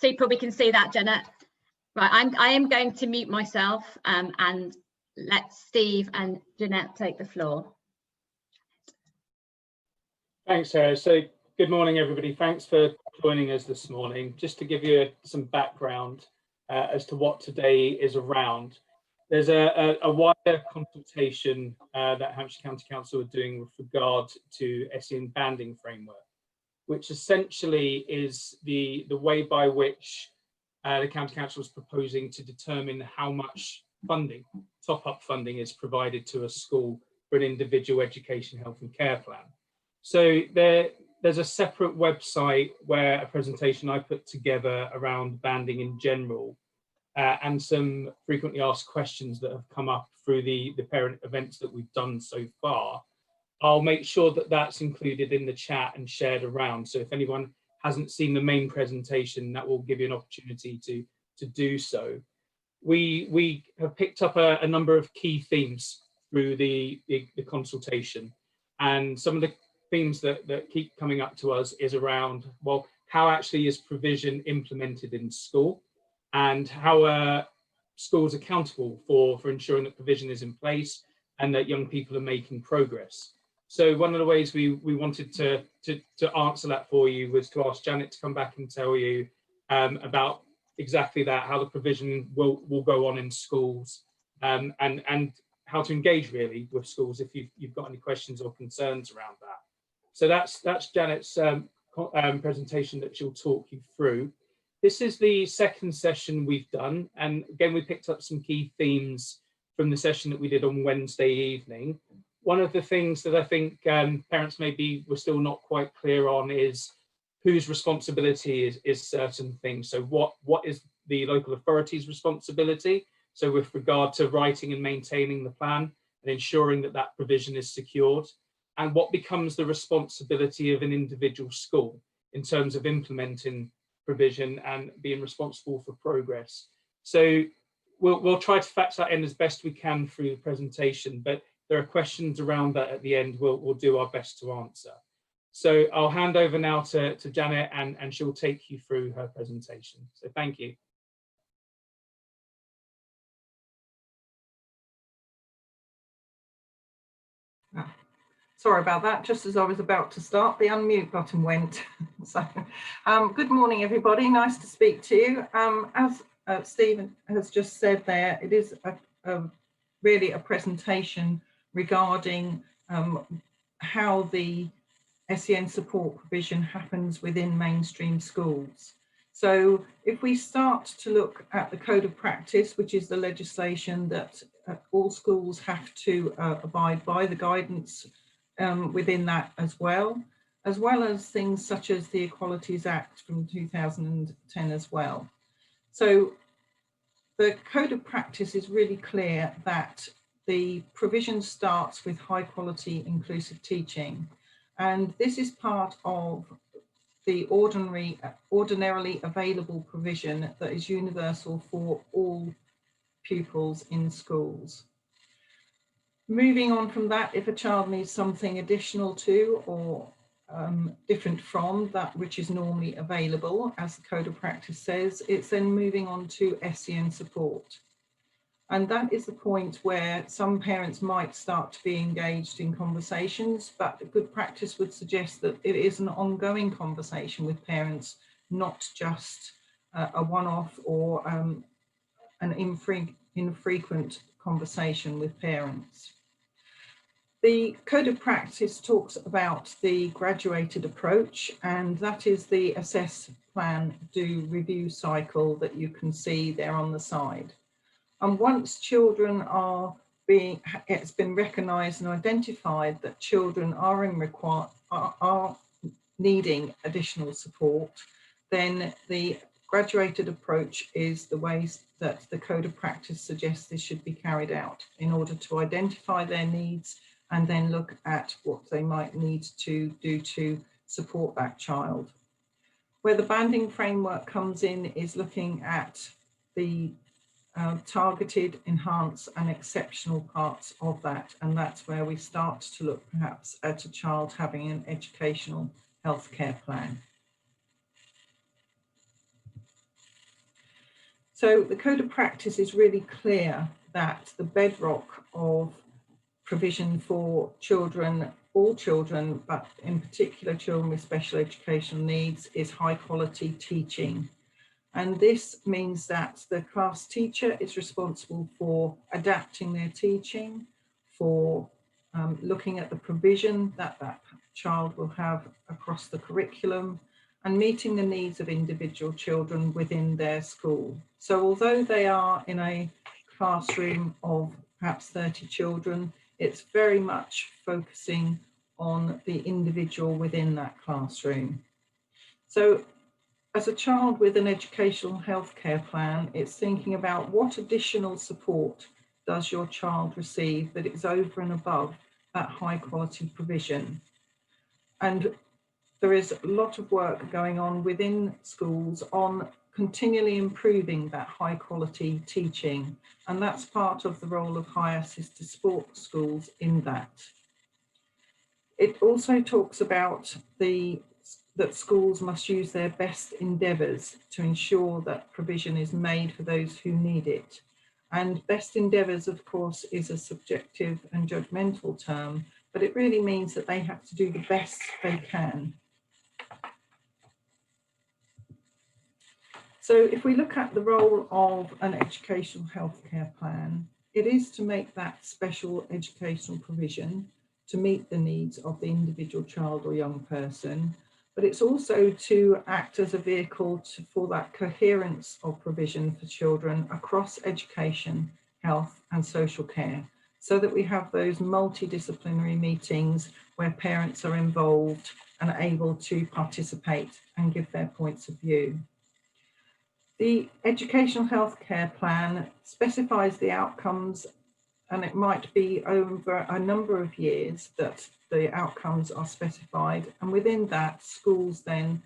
super, we can see that, Janet. Right, I am going to mute myself and let Steve and Jeanette take the floor. Thanks, Sarah. So good morning, everybody. Thanks for joining us this morning. Just to give you some background as to what today is around. There's a wider consultation that Hampshire County Council are doing with regard to SEN banding framework, which essentially is the way by which the County Council is proposing to determine how much funding, top-up funding, is provided to a school for an individual education, health and care plan. So there's a separate website where a presentation I put together around banding in general and some frequently asked questions that have come up through the parent events that we've done so far. I'll make sure that that's included in the chat and shared around. So if anyone hasn't seen the main presentation, that will give you an opportunity to do so. We have picked up a number of key themes through the consultation, and some of the themes that keep coming up to us is around, well, how actually is provision implemented in school, and how schools are accountable for ensuring that provision is in place and that young people are making progress. So one of the ways we wanted to answer that for you was to ask Janet to come back and tell you about exactly that, how the provision will go on in schools, and how to engage really with schools if you've got any questions or concerns around that. So that's Janet's presentation that she'll talk you through. This is the second session we've done, and again we picked up some key themes from the session that we did on Wednesday evening. One of the things that I think parents maybe were still not quite clear on is whose responsibility is certain things. So what is the local authority's responsibility? So with regard to writing and maintaining the plan and ensuring that that provision is secured, and what becomes the responsibility of an individual school in terms of implementing provision and being responsible for progress. So we'll try to factor that in as best we can through the presentation, but there are questions around that at the end we'll do our best to answer. So I'll hand over now to Janet, and she'll take you through her presentation. So thank you. Sorry about that. Just as I was about to start, the unmute button went. So, good morning, everybody. Nice to speak to you. As Stephen has just said there, it is really a presentation regarding how the SEN support provision happens within mainstream schools. So if we start to look at the Code of Practice, which is the legislation that all schools have to abide by, the guidance within that as well as things such as the Equalities Act from 2010 as well. So the Code of Practice is really clear that the provision starts with high quality inclusive teaching, and this is part of the ordinarily available provision that is universal for all pupils in schools. Moving on from that, if a child needs something additional to or different from that which is normally available, as the Code of Practice says, it's then moving on to SEN support. And that is the point where some parents might start to be engaged in conversations, but a good practice would suggest that it is an ongoing conversation with parents, not just a one-off or an infrequent conversation with parents. The Code of Practice talks about the graduated approach, and that is the assess, plan, do, review cycle that you can see there on the side. And once children are it's been recognised and identified that children are needing additional support, then the graduated approach is the ways that the Code of Practice suggests this should be carried out in order to identify their needs and then look at what they might need to do to support that child. Where the banding framework comes in is looking at the targeted, enhanced and exceptional parts of that, and that's where we start to look perhaps at a child having an educational healthcare plan. So the code of practice is really clear that the bedrock of provision for children, all children, but in particular children with special educational needs, is high quality teaching. And this means that the class teacher is responsible for adapting their teaching, for looking at the provision that that child will have across the curriculum, and meeting the needs of individual children within their school. So although they are in a classroom of perhaps 30 children, it's very much focusing on the individual within that classroom. So as a child with an educational healthcare plan, it's thinking about what additional support does your child receive that is over and above that high quality provision. And there is a lot of work going on within schools on continually improving that high quality teaching. And that's part of the role of high assisted support schools in that. It also talks about that schools must use their best endeavours to ensure that provision is made for those who need it. And best endeavours, of course, is a subjective and judgmental term, but it really means that they have to do the best they can. So if we look at the role of an educational healthcare plan, it is to make that special educational provision to meet the needs of the individual child or young person, but it's also to act as a vehicle for that coherence of provision for children across education, health and social care, so that we have those multidisciplinary meetings where parents are involved and able to participate and give their points of view. The educational healthcare plan specifies the outcomes, and it might be over a number of years that the outcomes are specified. And within that, schools then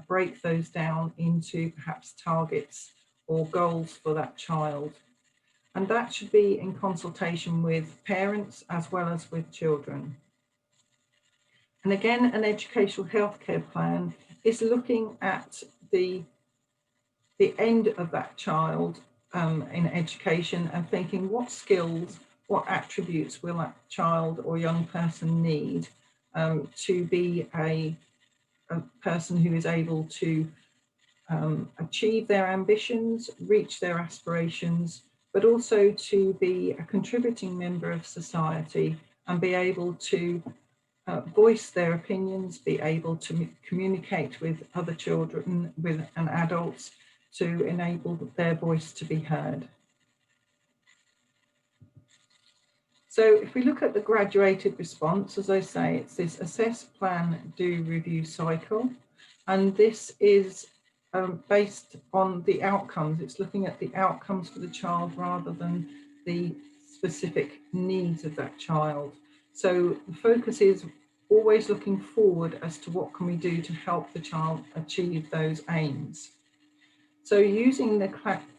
break those down into perhaps targets or goals for that child. And that should be in consultation with parents as well as with children. And again, an educational healthcare plan is looking at the end of that child in education and thinking what skills, what attributes will that child or young person need to be a person who is able to achieve their ambitions, reach their aspirations, but also to be a contributing member of society and be able to voice their opinions, be able to communicate with other children and adults to enable their voice to be heard. So if we look at the graduated response, as I say, it's this assess, plan, do, review cycle. And this is based on the outcomes. It's looking at the outcomes for the child rather than the specific needs of that child. So the focus is always looking forward as to what can we do to help the child achieve those aims. So using the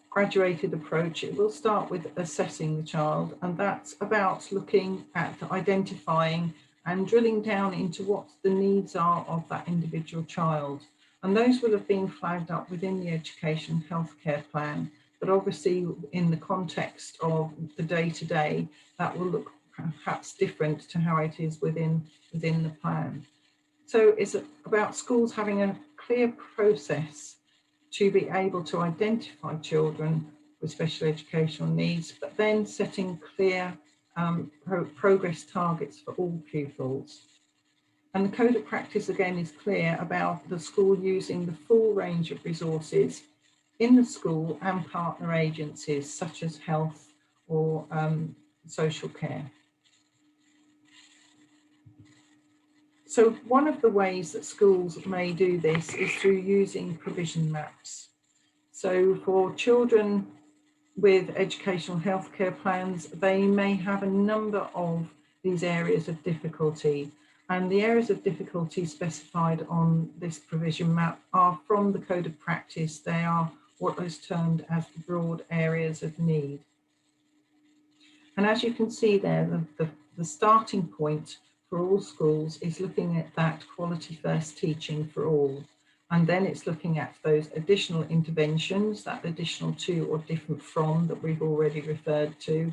graduated approach, it will start with assessing the child, and that's about looking at identifying and drilling down into what the needs are of that individual child. And those will have been flagged up within the education healthcare plan, but obviously in the context of the day-to-day, that will look perhaps different to how it is within the plan. So it's about schools having a clear process to be able to identify children with special educational needs, but then setting clear progress targets for all pupils. And the code of practice again is clear about the school using the full range of resources in the school and partner agencies such as health or social care. So one of the ways that schools may do this is through using provision maps. So for children with educational healthcare plans, they may have a number of these areas of difficulty. And the areas of difficulty specified on this provision map are from the code of practice. They are what is termed as the broad areas of need. And as you can see there, the starting point for all schools is looking at that quality first teaching for all. And then it's looking at those additional interventions, that additional to or different from that we've already referred to.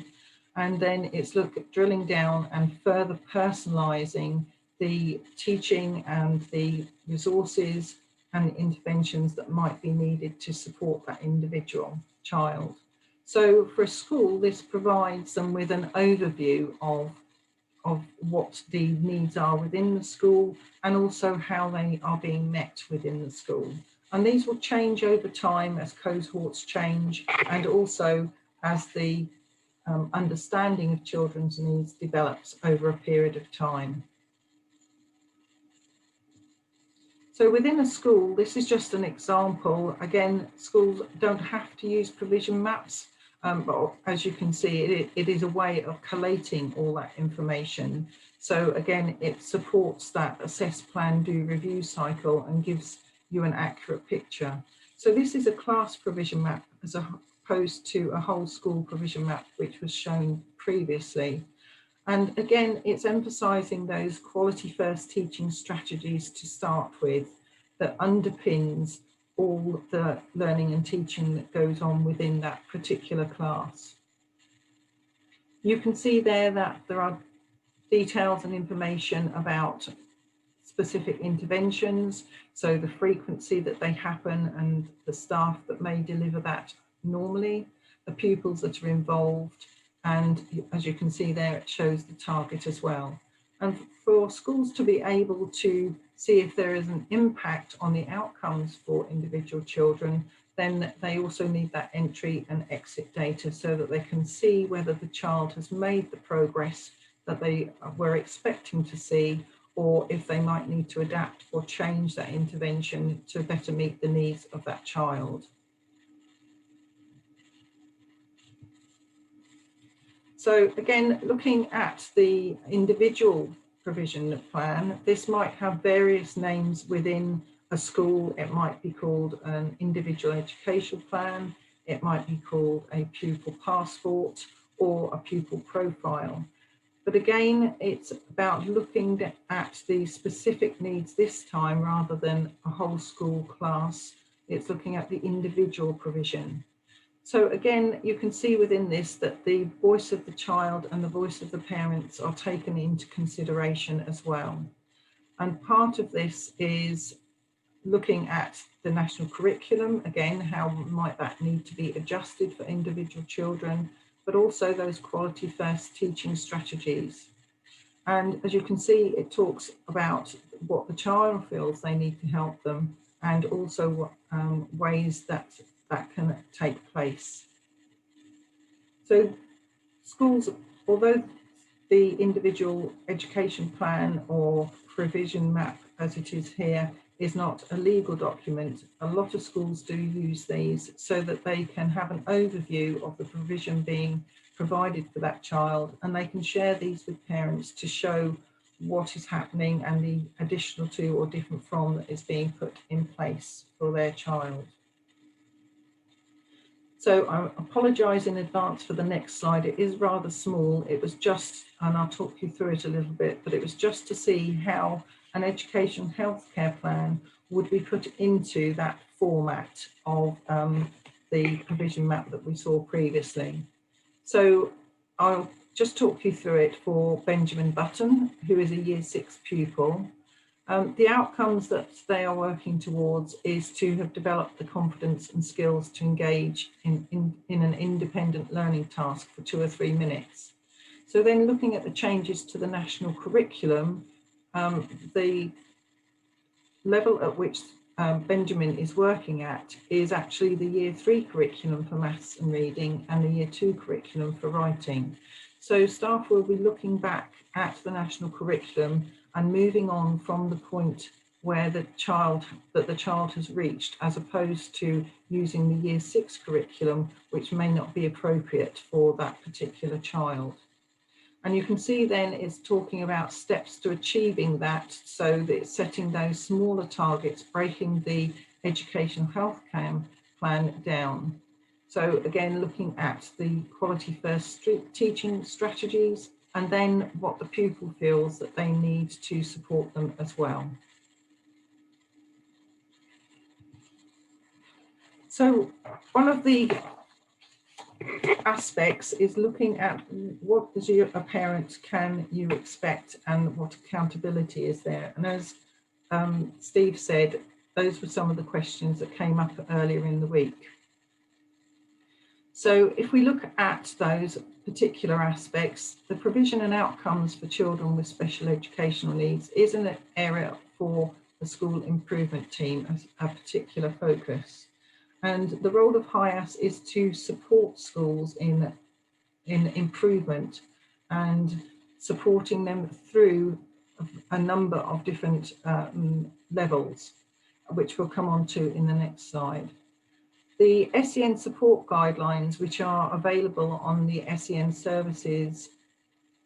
And then it's drilling down and further personalising the teaching and the resources and interventions that might be needed to support that individual child. So for a school, this provides them with an overview of what the needs are within the school and also how they are being met within the school. And these will change over time as cohorts change and also as the understanding of children's needs develops over a period of time. So within a school, this is just an example. Again, schools don't have to use provision maps, but as you can see, it is a way of collating all that information. So again, it supports that assess, plan, do, review cycle and gives you an accurate picture. So this is a class provision map as opposed to a whole school provision map, which was shown previously. And again, it's emphasising those quality first teaching strategies to start with that underpins all the learning and teaching that goes on within that particular class. You can see there that there are details and information about specific interventions, so the frequency that they happen and the staff that may deliver that normally, the pupils that are involved, and as you can see there, it shows the target as well. And for schools to be able to see if there is an impact on the outcomes for individual children, then they also need that entry and exit data so that they can see whether the child has made the progress that they were expecting to see, or if they might need to adapt or change that intervention to better meet the needs of that child. So again, looking at the individual provision plan, this might have various names within a school. It might be called an individual education plan, it might be called a pupil passport or a pupil profile. But again, it's about looking at the specific needs this time rather than a whole school class. It's looking at the individual provision. So again, you can see within this that the voice of the child and the voice of the parents are taken into consideration as well. And part of this is looking at the national curriculum, again, how might that need to be adjusted for individual children, but also those quality first teaching strategies. And as you can see, it talks about what the child feels they need to help them and also what ways that can take place. So schools, although the individual education plan or provision map as it is here is not a legal document, a lot of schools do use these so that they can have an overview of the provision being provided for that child, and they can share these with parents to show what is happening and the additional to or different from that is being put in place for their child. So I apologise in advance for the next slide. It is rather small. It was just, and I'll talk you through it a little bit, but it was just to see how an education healthcare plan would be put into that format of the provision map that we saw previously. So I'll just talk you through it for Benjamin Button, who is a Year 6 pupil. The outcomes that they are working towards is to have developed the confidence and skills to engage in an independent learning task for 2 or 3 minutes. So then looking at the changes to the national curriculum, the level at which Benjamin is working at is actually the Year 3 curriculum for maths and reading and the Year 2 curriculum for writing. So staff will be looking back at the national curriculum and moving on from the point where the child has reached, as opposed to using the Year 6 curriculum, which may not be appropriate for that particular child. And you can see then it's talking about steps to achieving that, so that it's setting those smaller targets, breaking the educational health plan down. So again, looking at the quality first teaching strategies, and then what the pupil feels that they need to support them as well. So one of the aspects is looking at what as a parent can you expect and what accountability is there. And as Steve said, those were some of the questions that came up earlier in the week. So if we look at those particular aspects, the provision and outcomes for children with special educational needs is an area for the school improvement team as a particular focus. And the role of HIAS is to support schools in improvement and supporting them through a number of different levels, which we'll come on to in the next slide. The SEN support guidelines, which are available on the SEN services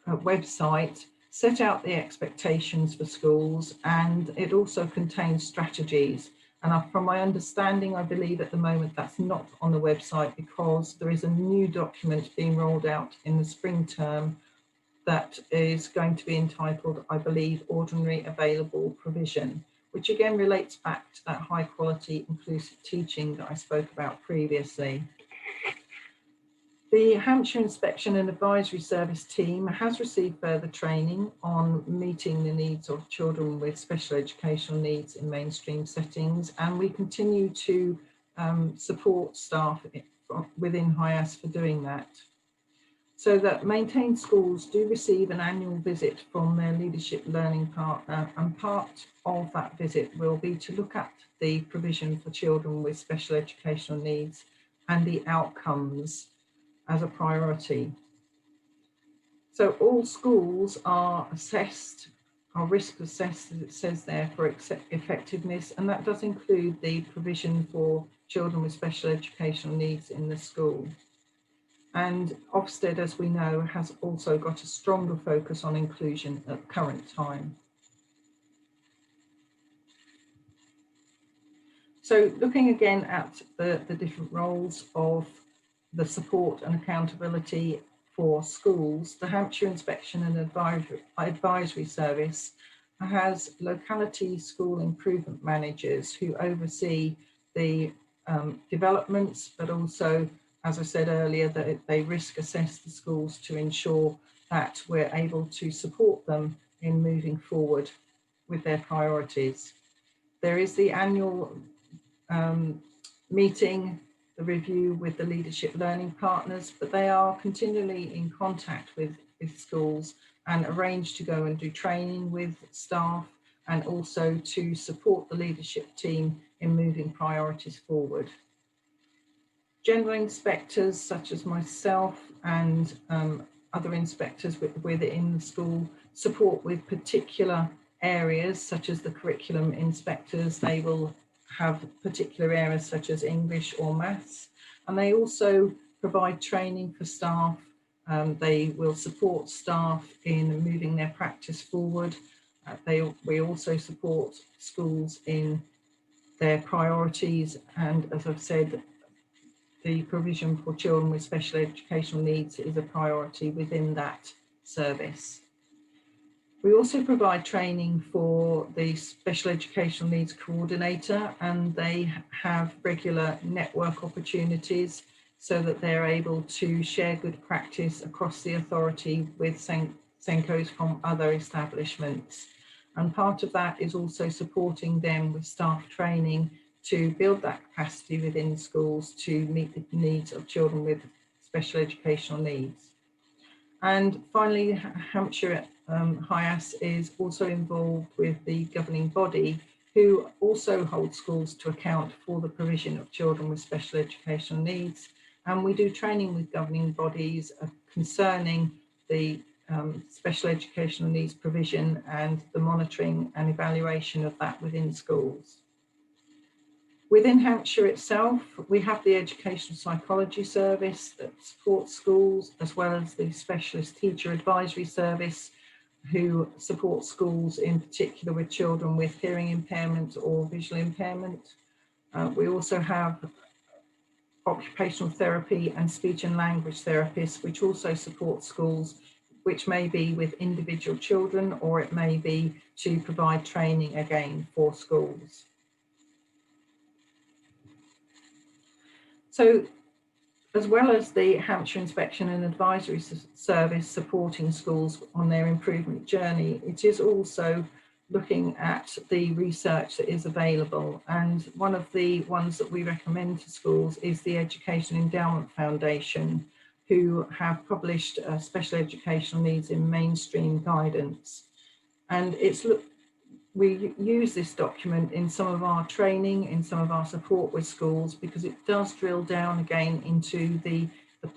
website, set out the expectations for schools, and it also contains strategies. And from my understanding, I believe at the moment that's not on the website because there is a new document being rolled out in the spring term that is going to be entitled, I believe, Ordinary Available Provision, which again relates back to that high quality inclusive teaching that I spoke about previously. The Hampshire Inspection and Advisory Service team has received further training on meeting the needs of children with special educational needs in mainstream settings, and we continue to support staff within HIAS for doing that. So that maintained schools do receive an annual visit from their leadership learning partner, and part of that visit will be to look at the provision for children with special educational needs and the outcomes as a priority. So all schools are assessed, are risk assessed, as it says there, for effectiveness, and that does include the provision for children with special educational needs in the school. And Ofsted, as we know, has also got a stronger focus on inclusion at the current time. So looking again at the different roles of the support and accountability for schools, the Hampshire Inspection and Advisory Service has locality school improvement managers who oversee the developments, but also, as I said earlier, that they risk assess the schools to ensure that we're able to support them in moving forward with their priorities. There is the annual meeting, the review with the leadership learning partners, but they are continually in contact with schools and arrange to go and do training with staff and also to support the leadership team in moving priorities forward. General inspectors such as myself and other inspectors within the school support with particular areas such as the curriculum inspectors. They will have particular areas such as English or maths, and they also provide training for staff. They will support staff in moving their practice forward. We also support schools in their priorities, and as I've said, the provision for children with special educational needs is a priority within that service. We also provide training for the Special Educational Needs Coordinator, and they have regular network opportunities so that they're able to share good practice across the authority with SENCOs from other establishments. And part of that is also supporting them with staff training to build that capacity within schools to meet the needs of children with special educational needs. And finally, Hampshire HIAS is also involved with the governing body, who also hold schools to account for the provision of children with special educational needs. And we do training with governing bodies concerning the special educational needs provision and the monitoring and evaluation of that within schools. Within Hampshire itself, we have the Educational Psychology Service that supports schools, as well as the Specialist Teacher Advisory Service, who support schools in particular with children with hearing impairment or visual impairment. We also have occupational therapy and speech and language therapists, which also support schools, which may be with individual children, or it may be to provide training again for schools. So as well as the Hampshire Inspection and Advisory Service supporting schools on their improvement journey, it is also looking at the research that is available. And one of the ones that we recommend to schools is the Education Endowment Foundation, who have published special educational needs in mainstream guidance. And we use this document in some of our training, in some of our support with schools, because it does drill down again into the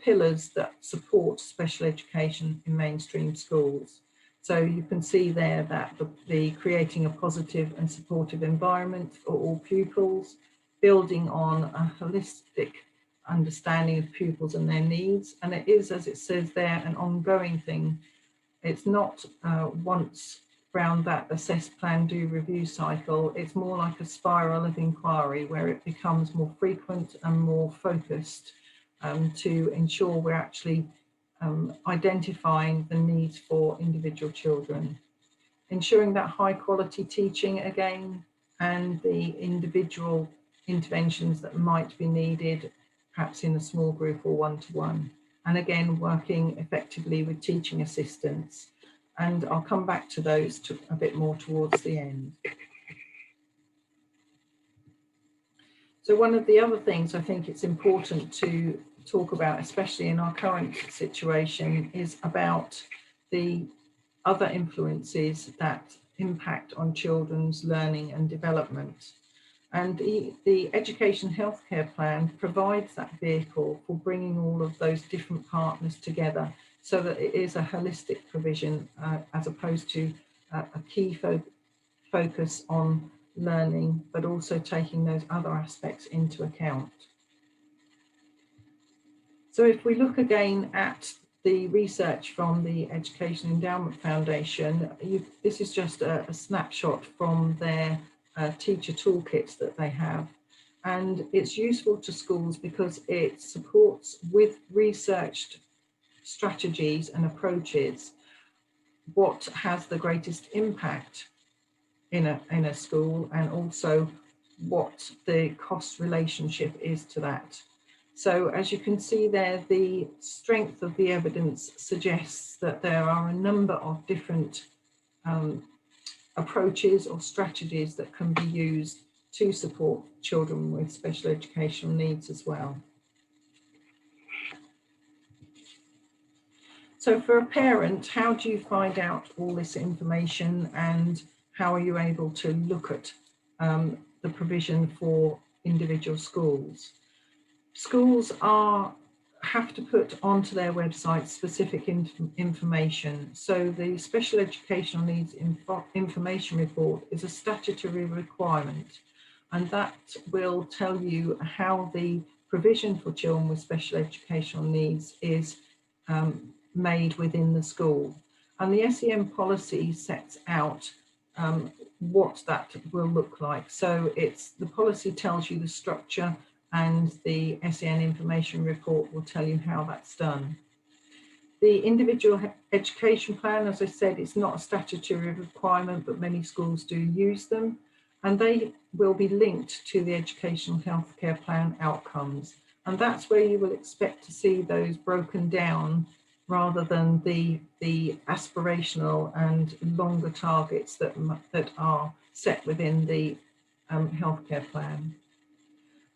pillars that support special education in mainstream schools. So you can see there that the creating a positive and supportive environment for all pupils, building on a holistic understanding of pupils and their needs. And it is, as it says there, an ongoing thing. It's not once around that assess, plan, do, review cycle. It's more like a spiral of inquiry where it becomes more frequent and more focused to ensure we're actually identifying the needs for individual children, ensuring that high quality teaching again, and the individual interventions that might be needed, perhaps in a small group or one-to-one. And again, working effectively with teaching assistants. And I'll come back to those a bit more towards the end. So one of the other things I think it's important to talk about, especially in our current situation, is about the other influences that impact on children's learning and development. And the Education Healthcare Plan provides that vehicle for bringing all of those different partners together so that it is a holistic provision as opposed to a key focus on learning, but also taking those other aspects into account. So if we look again at the research from the Education Endowment Foundation, this is just a snapshot from their teacher toolkits that they have. And it's useful to schools because it supports with researched strategies and approaches what has the greatest impact in a school, and also what the cost relationship is to that. So as you can see there, the strength of the evidence suggests that there are a number of different approaches or strategies that can be used to support children with special educational needs as well. So for a parent, how do you find out all this information, and how are you able to look at the provision for individual schools? Schools have to put onto their website specific information. So the Special Educational Needs Information Report is a statutory requirement, and that will tell you how the provision for children with special educational needs is made within the school. And the SEN policy sets out what that will look like. So the policy tells you the structure, and the SEN information report will tell you how that's done. The individual education plan, as I said, is not a statutory requirement, but many schools do use them, and they will be linked to the educational healthcare plan outcomes. And that's where you will expect to see those broken down rather than the aspirational and longer targets that are set within the healthcare plan.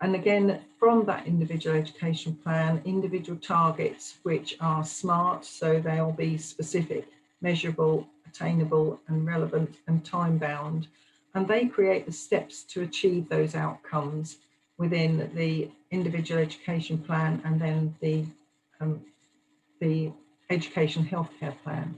And again, from that individual education plan, individual targets which are SMART, so they'll be specific, measurable, attainable and relevant and time bound. And they create the steps to achieve those outcomes within the individual education plan and then the education healthcare plan.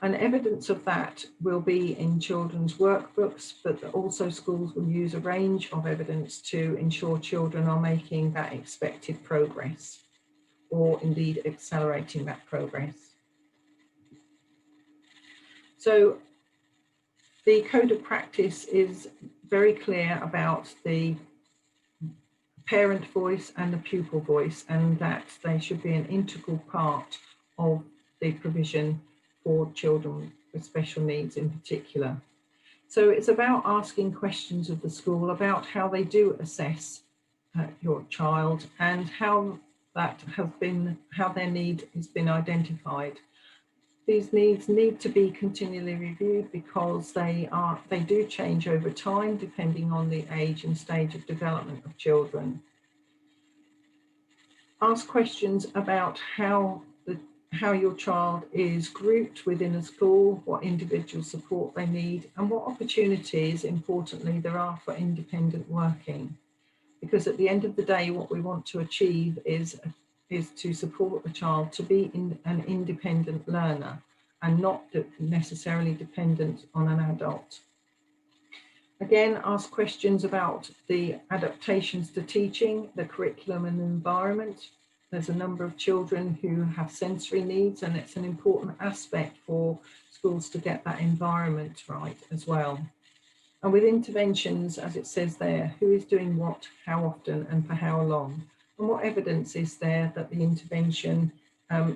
And evidence of that will be in children's workbooks, but also schools will use a range of evidence to ensure children are making that expected progress, or indeed accelerating that progress. So the code of practice is very clear about the parent voice and the pupil voice, and that they should be an integral part of the provision for children with special needs in particular. So it's about asking questions of the school about how they do assess your child, and how their need has been identified. These needs need to be continually reviewed because they do change over time depending on the age and stage of development of children. Ask questions about how your child is grouped within a school, what individual support they need, and what opportunities, importantly, there are for independent working. Because at the end of the day, what we want to achieve is to support the child to be an independent learner and not necessarily dependent on an adult. Again, ask questions about the adaptations to teaching, the curriculum and the environment. There's a number of children who have sensory needs, and it's an important aspect for schools to get that environment right as well. And with interventions, as it says there, who is doing what, how often and for how long? And what evidence is there that the intervention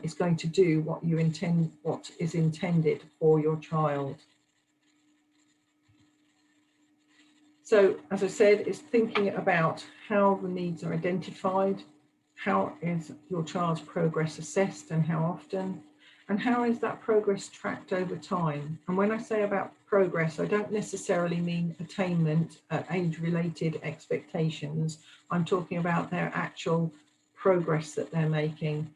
is going to do what is intended for your child? So, as I said, it's thinking about how the needs are identified, how is your child's progress assessed and how often, and how is that progress tracked over time? And when I say about progress, I don't necessarily mean attainment, age-related expectations. I'm talking about their actual progress that they're making,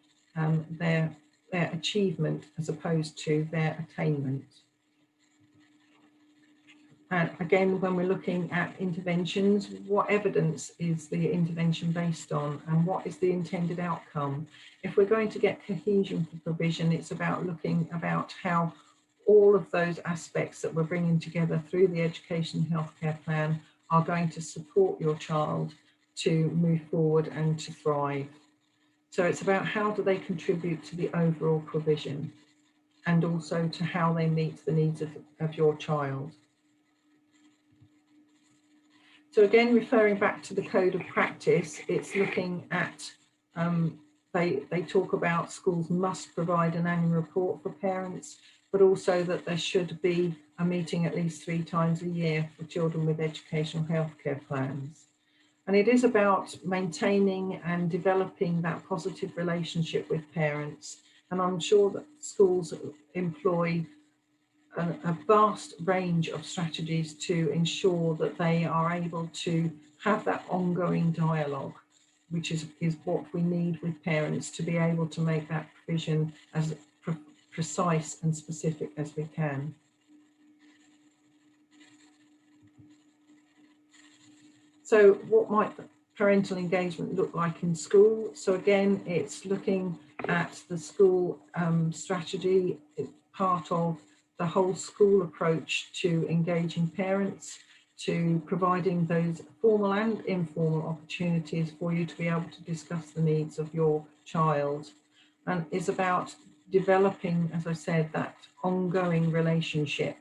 their achievement as opposed to their attainment. And again, when we're looking at interventions, what evidence is the intervention based on and what is the intended outcome? If we're going to get cohesion for provision, it's about looking about how all of those aspects that we're bringing together through the education and healthcare plan are going to support your child to move forward and to thrive. So it's about how do they contribute to the overall provision and also to how they meet the needs of your child. So again, referring back to the code of practice, it's looking at, they talk about schools must provide an annual report for parents, but also that there should be a meeting at least 3 times a year for children with educational healthcare plans. And it is about maintaining and developing that positive relationship with parents. And I'm sure that schools employ a vast range of strategies to ensure that they are able to have that ongoing dialogue, which is what we need with parents to be able to make that provision as precise and specific as we can. So what might parental engagement look like in school? So again, it's looking at the school strategy, part of the whole school approach to engaging parents, to providing those formal and informal opportunities for you to be able to discuss the needs of your child. And it's about developing, as I said, that ongoing relationship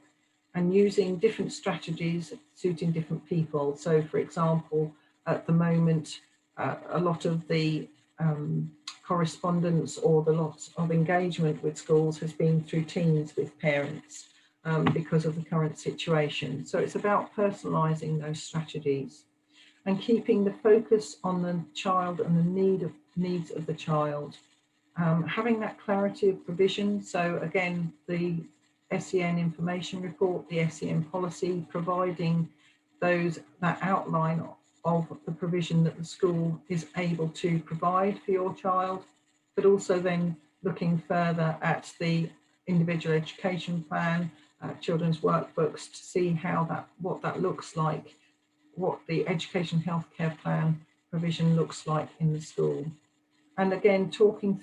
and using different strategies suiting different people. So for example, at the moment, a lot of the correspondence or the lots of engagement with schools has been through Teams with parents because of the current situation. So it's about personalising those strategies and keeping the focus on the child and the needs of the child. Having that clarity of provision. So again, the SEN information report, the SEN policy, providing that outline of the provision that the school is able to provide for your child, but also then looking further at the individual education plan, children's workbooks to see what that looks like, what the education healthcare plan provision looks like in the school. And again, working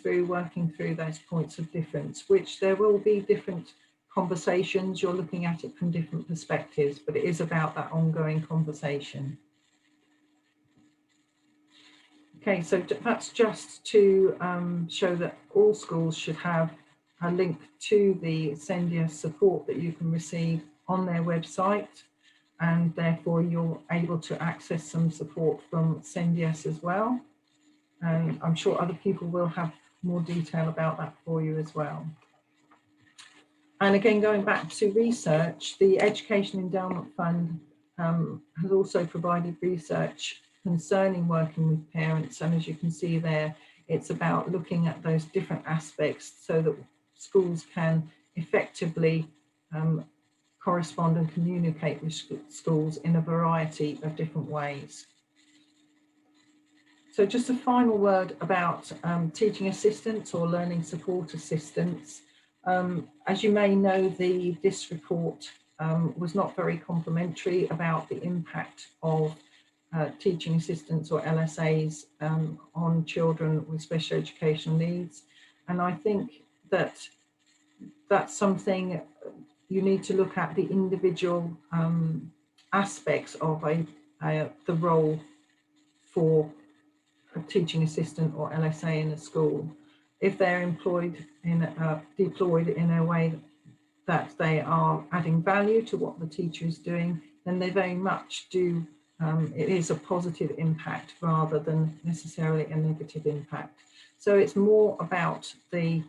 through those points of difference, which there will be different conversations, you're looking at it from different perspectives, but it is about that ongoing conversation. Okay, so that's just to show that all schools should have a link to the SENDIA support that you can receive on their website, and therefore you're able to access some support from SENDIAS as well. And I'm sure other people will have more detail about that for you as well. And again, going back to research, the Education Endowment Fund has also provided research concerning working with parents. And as you can see there, it's about looking at those different aspects so that schools can effectively correspond and communicate with schools in a variety of different ways. So just a final word about teaching assistants or learning support assistants. As you may know, the DIS report was not very complimentary about the impact of teaching assistants or LSAs on children with special educational needs. And I think that that's something you need to look at, the individual aspects of the role for a teaching assistant or LSA in a school. If they're deployed in a way that they are adding value to what the teacher is doing, then they very much do. It is a positive impact rather than necessarily a negative impact. So it's more about the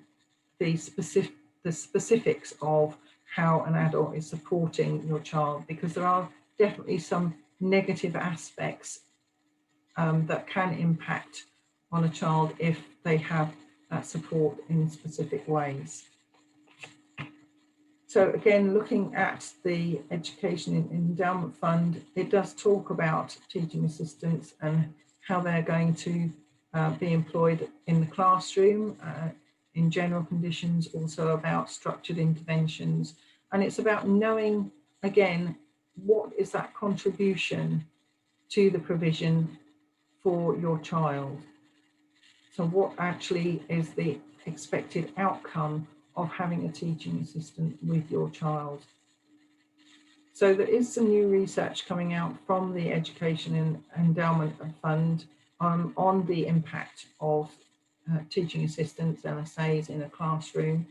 specifics of how an adult is supporting your child, because there are definitely some negative aspects that can impact on a child if they have that support in specific ways. So again, looking at the Education Endowment Fund, it does talk about teaching assistants and how they're going to be employed in the classroom, in general conditions, also about structured interventions. And it's about knowing, again, what is that contribution to the provision for your child. So what actually is the expected outcome of having a teaching assistant with your child? So there is some new research coming out from the Education Endowment Fund on the impact of teaching assistants, LSAs in a classroom.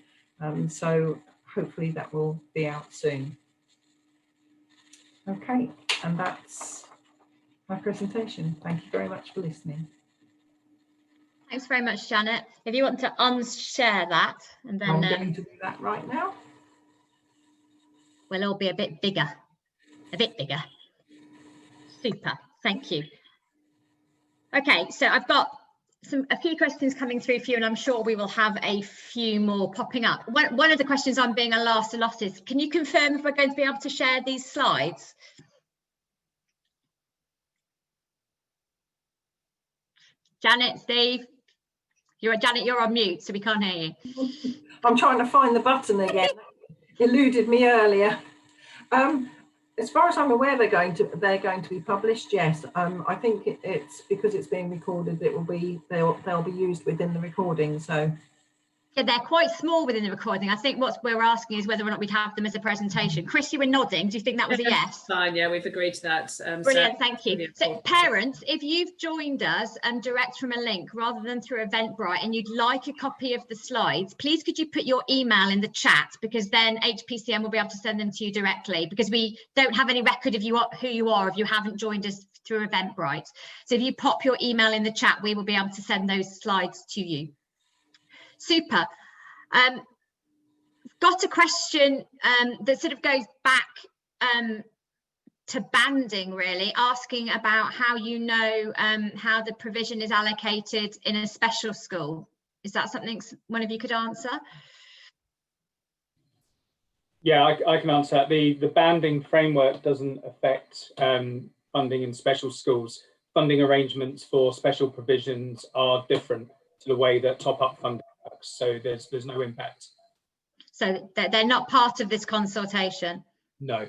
So hopefully that will be out soon. Okay, and that's my presentation. Thank you very much for listening. Thanks very much, Janet. If you want to unshare that, and then I'm going to do that right now. We'll all be a bit bigger. Super, thank you. Okay, so I've got a few questions coming through for you, and I'm sure we will have a few more popping up. One of the questions I'm being asked a lot is, can you confirm if we're going to be able to share these slides? Janet, Steve, Janet, you're on mute, so we can't hear you. I'm trying to find the button again. Eluded me earlier. As far as I'm aware, they're going to be published. Yes, I think it's because it's being recorded. They'll be used within the recording. So. Yeah, they're quite small within the recording. I think what we're asking is whether or not we'd have them as a presentation. Chris, you were nodding. Do you think that was a yes? Fine, yeah, we've agreed to that. Brilliant, thank you. So parents, if you've joined us direct from a link rather than through Eventbrite and you'd like a copy of the slides, please could you put your email in the chat, because then HPCM will be able to send them to you directly, because we don't have any record of who you are if you haven't joined us through Eventbrite. So if you pop your email in the chat, we will be able to send those slides to you. Super. Got a question that sort of goes back to banding, really, asking about how you know how the provision is allocated in a special school. Is that something one of you could answer? Yeah, I can answer that. The banding framework doesn't affect funding in special schools. Funding arrangements for special provisions are different to the way that top-up funding works, so there's no impact. So they're not part of this consultation? No.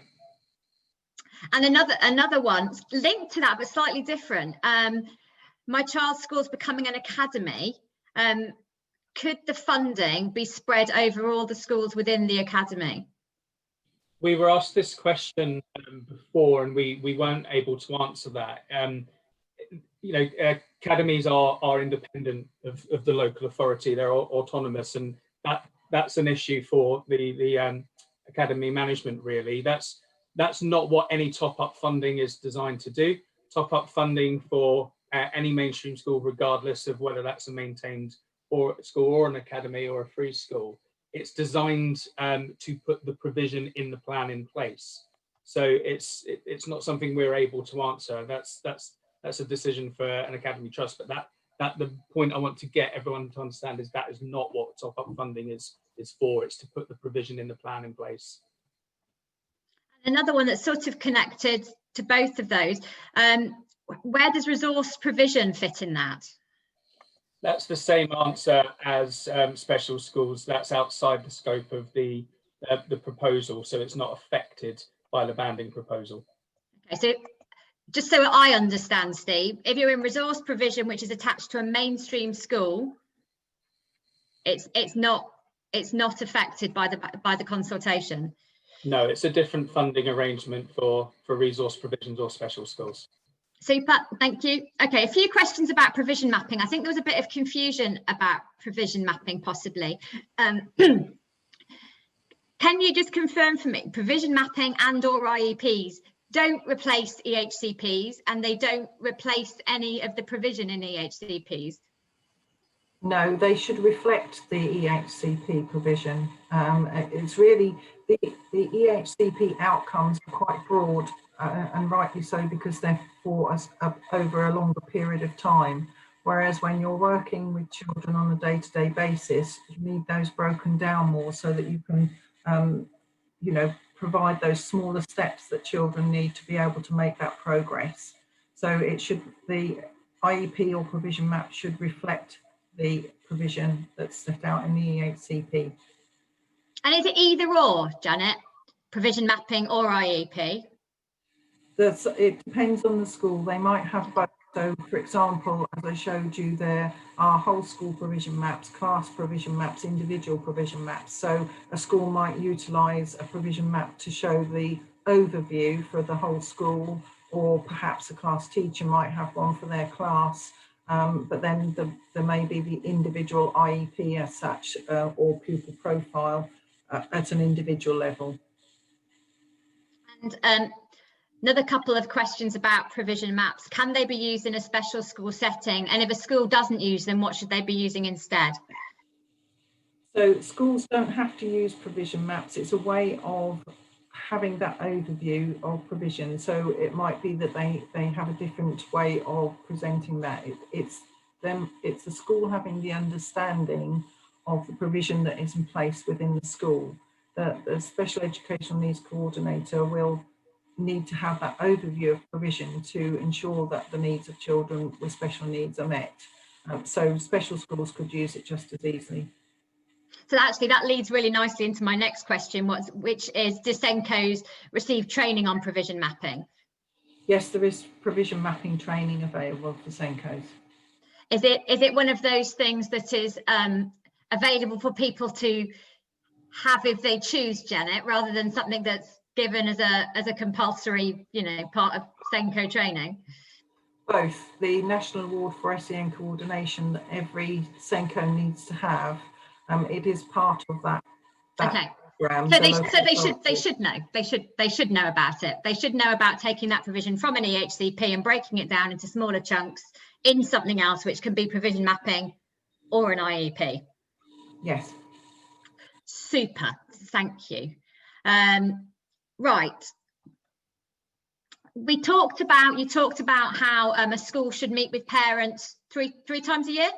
And another one linked to that, but slightly different. My child's school's becoming an academy. Could the funding be spread over all the schools within the academy? We were asked this question before, and we weren't able to answer that. You know, academies are independent of the local authority. They're autonomous, and that's an issue for the academy management, really. That's not what any top-up funding is designed to do. Top-up funding for any mainstream school, regardless of whether that's a maintained school or an academy or a free school, it's designed to put the provision in the plan in place. So it's not something we're able to answer. That's that's a decision for an academy trust. But that the point I want to get everyone to understand is that is not what top-up funding is for. It's to put the provision in the plan in place. Another one that's sort of connected to both of those, where does resource provision fit in that? That's the same answer as special schools. That's outside the scope of the proposal, so it's not affected by the banding proposal. Okay, so just so I understand, Steve, if you're in resource provision which is attached to a mainstream school, it's not affected by the consultation. No, it's a different funding arrangement for resource provisions or special schools. Super, thank you. Okay, a few questions about provision mapping. I think there was a bit of confusion about provision mapping, possibly. Can you just confirm for me, provision mapping and or IEPs don't replace EHCPs and they don't replace any of the provision in EHCPs? No, they should reflect the EHCP provision. It's really, the EHCP outcomes are quite broad, and rightly so, because they're for us over a longer period of time. Whereas when you're working with children on a day-to-day basis, you need those broken down more so that you can, you know, provide those smaller steps that children need to be able to make that progress. So it should, the IEP or provision map should reflect the provision that's set out in the EHCP. And is it either or, Janet? Provision mapping or IEP? It depends on the school. They might have both. So, for example, as I showed you, there are whole school provision maps, class provision maps, individual provision maps. So a school might utilise a provision map to show the overview for the whole school, or perhaps a class teacher might have one for their class. But then there may be the individual IEP as such, or pupil profile at an individual level. And another couple of questions about provision maps. Can they be used in a special school setting? And if a school doesn't use them, what should they be using instead? So schools don't have to use provision maps. It's a way of having that overview of provision. So it might be that they have a different way of presenting that. It's the school having the understanding of the provision that is in place within the school. The special educational needs coordinator will need to have that overview of provision to ensure that the needs of children with special needs are met. So special schools could use it just as easily. So actually that leads really nicely into my next question, which is, do SENCOs receive training on provision mapping? Yes, there is provision mapping training available for SENCOs. Is it one of those things that is available for people to have if they choose, Janet, rather than something that's given as a compulsory, you know, part of SENCO training? Both. The National Award for SEN coordination that every SENCO needs to have, it is part of that okay. program. So they should know about it. They should know about taking that provision from an EHCP and breaking it down into smaller chunks in something else, which can be provision mapping or an IEP. Yes. Super, thank you. Right. You talked about how a school should meet with parents three times a year.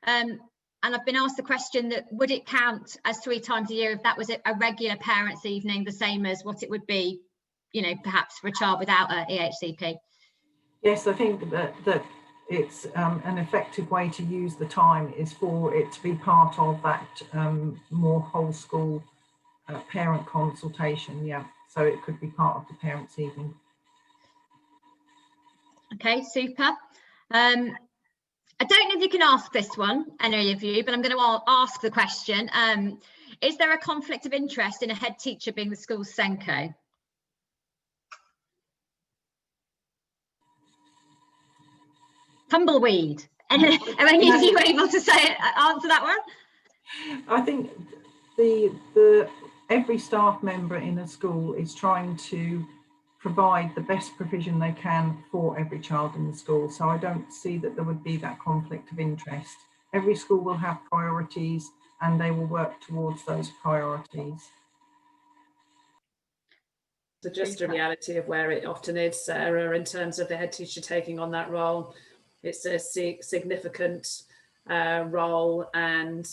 And I've been asked the question that would it count as 3 times a year if that was a regular parents' evening, the same as what it would be, you know, perhaps for a child without an EHCP? Yes, I think that it's an effective way to use the time is for it to be part of that more whole school parent consultation. Yeah, so it could be part of the parents' evening. Okay, super. I don't know if you can ask this one, any of you, but I'm going to ask the question. Is there a conflict of interest in a head teacher being the school's SENCO? Tumbleweed. Are any of you able to answer that one? I think every staff member in a school is trying to provide the best provision they can for every child in the school. So I don't see that there would be that conflict of interest. Every school will have priorities and they will work towards those priorities. So just a reality of where it often is, Sarah, in terms of the head teacher taking on that role. It's a significant role, and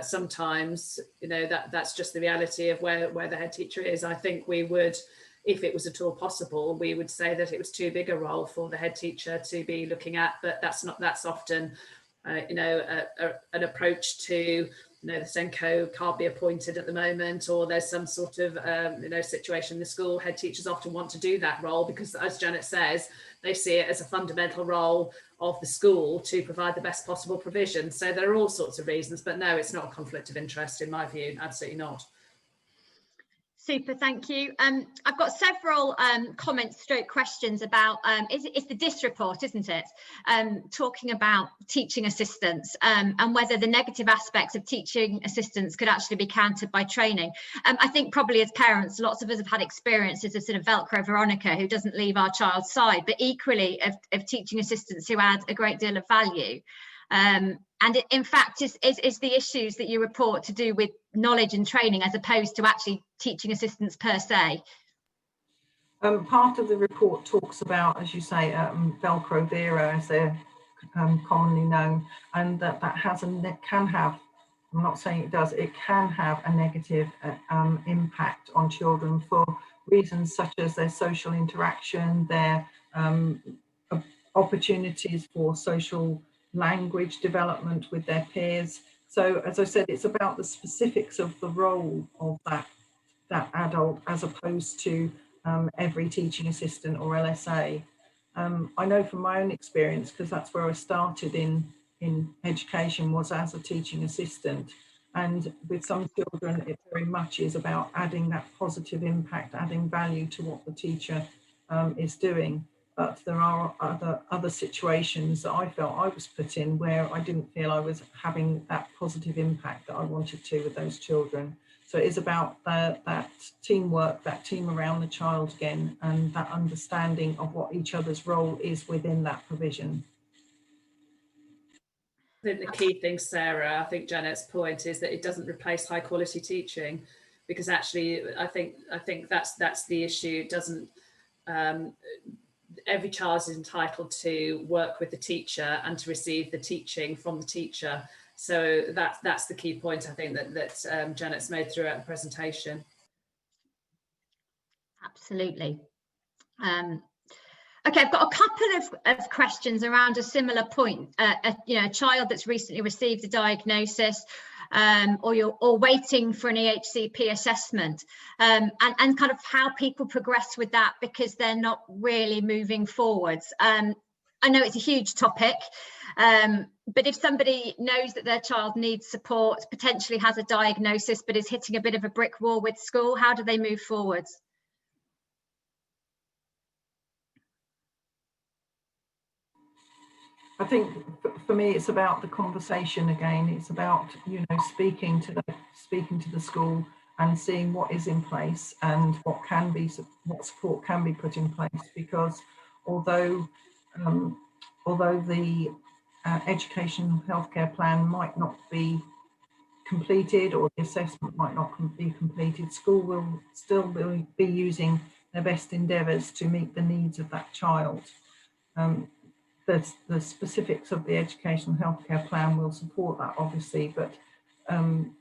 sometimes, you know, that's just the reality of where the head teacher is. I think we would, if it was at all possible, we would say that it was too big a role for the head teacher to be looking at, but that's often you know, an approach to, you know, the SENCO can't be appointed at the moment, or there's some sort of you know, situation in the school. Head teachers often want to do that role because, as Janet says, they see it as a fundamental role of the school to provide the best possible provision. So there are all sorts of reasons, but no, it's not a conflict of interest in my view, absolutely not. Super, thank you. I've got several comments stroke questions about, it's the DIS report, isn't it? Talking about teaching assistants and whether the negative aspects of teaching assistants could actually be countered by training. I think probably as parents, lots of us have had experiences of sort of Velcro Veronica who doesn't leave our child's side, but equally of teaching assistants who add a great deal of value. And it, in fact, is the issues that you report to do with knowledge and training as opposed to actually teaching assistants per se? Part of the report talks about, as you say, Velcro Vera, as they're commonly known, and that can have, I'm not saying it does, it can have a negative impact on children for reasons such as their social interaction, their opportunities for social language development with their peers. So as I said, it's about the specifics of the role of that adult as opposed to every teaching assistant or LSA. I know from my own experience, because that's where I started in education, was as a teaching assistant. And with some children, it very much is about adding that positive impact, adding value to what the teacher is doing. But there are other situations that I felt I was put in where I didn't feel I was having that positive impact that I wanted to with those children. So it is about that teamwork, that team around the child again, and that understanding of what each other's role is within that provision. I think the key thing, Sarah, I think Janet's point is that it doesn't replace high quality teaching, because actually I think that's the issue. It doesn't. Every child is entitled to work with the teacher and to receive the teaching from the teacher. So that's the key point, I think, that Janet's made throughout the presentation. Absolutely. Okay, I've got a couple of questions around a similar point. You know, a child that's recently received a diagnosis, or waiting for an EHCP assessment, and kind of how people progress with that because they're not really moving forwards. I know it's a huge topic, but if somebody knows that their child needs support, potentially has a diagnosis, but is hitting a bit of a brick wall with school, how do they move forwards? I think for me, it's about the conversation again. It's about, you know, speaking to the school and seeing what is in place and what support can be put in place. Because although the education healthcare plan might not be completed or the assessment might not be completed, school will still be using their best endeavours to meet the needs of that child. The specifics of the education healthcare plan will support that, obviously, but